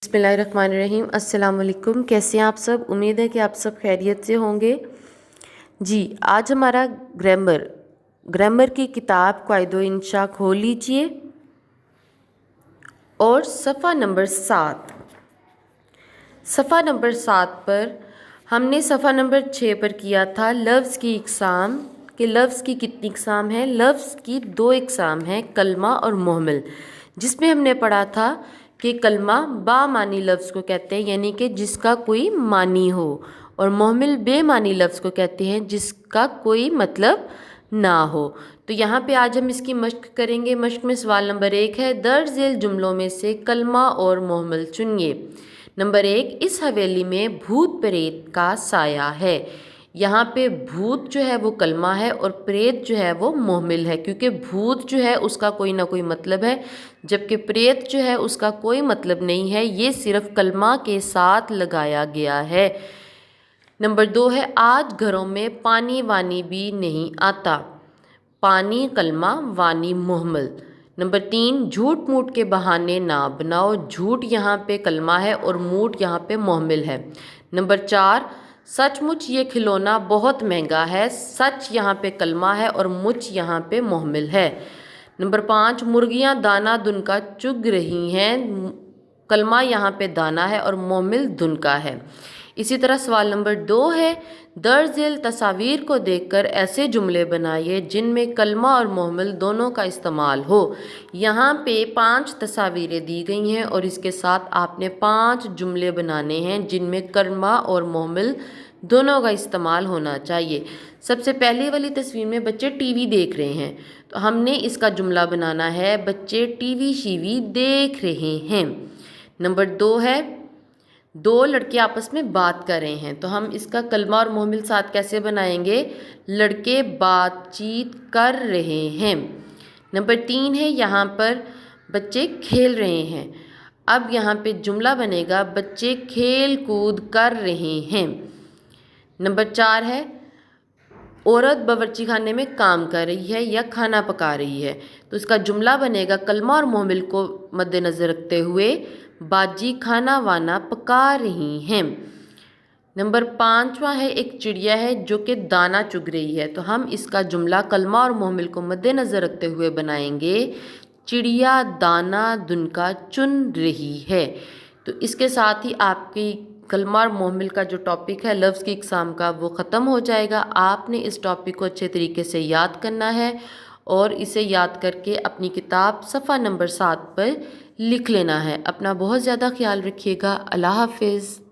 बिस्मिल्लाहिर्रहमानिर्रहीम। अस्सलाम वालेकुम। कैसे हैं आप सब? उम्मीद है कि आप सब खैरियत से होंगे। जी, आज हमारा ग्रामर की किताब क़ाइदो इंशा खोल लीजिए और सफ़ा नंबर 7 पर हमने सफ़ा नंबर 6 पर किया था लफ्ज़ की इक़साम कि लफ्ज़ की कितनी इक़साम है। लफ्ज़ की 2 इक़साम हैं, कलमा और मुहम्मिल, जिसमें हमने पढ़ा था कि कलमा बामानी लफ्ज़ को कहते हैं, यानी कि जिसका कोई मानी हो, और मुहम्मिल बेमानी लफ्ज़ को कहते हैं जिसका कोई मतलब ना हो। तो यहाँ पे आज हम इसकी मश्क करेंगे। मश्क में सवाल नंबर 1 है, दर्ज झेल जुमलों में से कलमा और मुहम्मिल चुनिए। नंबर 1, इस हवेली में भूत प्रेत का साया है। यहाँ पे भूत जो है वो कलमा है और प्रेत जो है वो मुहम्मिल है, क्योंकि भूत जो है उसका कोई ना कोई मतलब है, जबकि प्रेत जो है उसका कोई मतलब नहीं है, ये सिर्फ कलमा के साथ लगाया गया है। नंबर 2 है, आज घरों में पानी वानी भी नहीं आता। पानी कलमा, वानी मुहम्मिल। नंबर 3, झूठ मूठ के बहाने ना बनाओ। झूठ यहाँ पे कलमा है और मूठ यहाँ पे मुहम्मिल है। नंबर 4, सचमुच ये खिलौना बहुत महंगा है। सच यहाँ पे कलमा है और मुच यहाँ पे मुहम्मिल है। नंबर 5, मुर्गियाँ दाना दुनका चुग रही हैं। कलमा यहाँ पे दाना है और मुहम्मिल दुनका है। इसी तरह सवाल नंबर 2 है, दर्ज झेल तस्वीर को देखकर ऐसे जुमले बनाइए जिनमें कलमा और मुहम्मिल दोनों का इस्तेमाल हो। यहाँ पे 5 तस्वीरें दी गई हैं और इसके साथ आपने 5 जुमले बनाने हैं जिनमें कलमा और मुहम्मिल दोनों का इस्तेमाल होना चाहिए। सबसे पहले वाली तस्वीर में बच्चे टीवी देख रहे हैं, तो हमने इसका जुमला बनाना है, बच्चे टीवी शीवी देख रहे हैं। नंबर 2 है, 2 लड़के आपस में बात कर रहे हैं, तो हम इसका कलमा और मुहम्मिल साथ कैसे बनाएंगे? लड़के बातचीत कर रहे हैं। नंबर 3 है, यहाँ पर बच्चे खेल रहे हैं। अब यहाँ पे जुमला बनेगा, बच्चे खेल कूद कर रहे हैं। नंबर 4 है, औरत बावर्ची खाने में काम कर रही है या खाना पका रही है, तो इसका जुमला बनेगा कलमा और मुहम्मिल को मद्देनज़र रखते हुए, बाजी खाना वाना पका रही हैं। नंबर 5वां है, एक चिड़िया है जो कि दाना चुग रही है, तो हम इसका जुमला कलमा और मुहम्मिल को मद्देनज़र रखते हुए बनाएंगे, चिड़िया दाना दुनका चुन रही है। तो इसके साथ ही आपकी कलमा और मुहम्मिल का जो टॉपिक है लफ्ज़ की इक़साम का, वो ख़त्म हो जाएगा। आपने इस टॉपिक को अच्छे तरीके से याद करना है और इसे याद करके अपनी किताब सफ़ा नंबर 7 पर लिख लेना है। अपना बहुत ज़्यादा ख्याल रखिएगा। अल्लाह हाफ़िज़।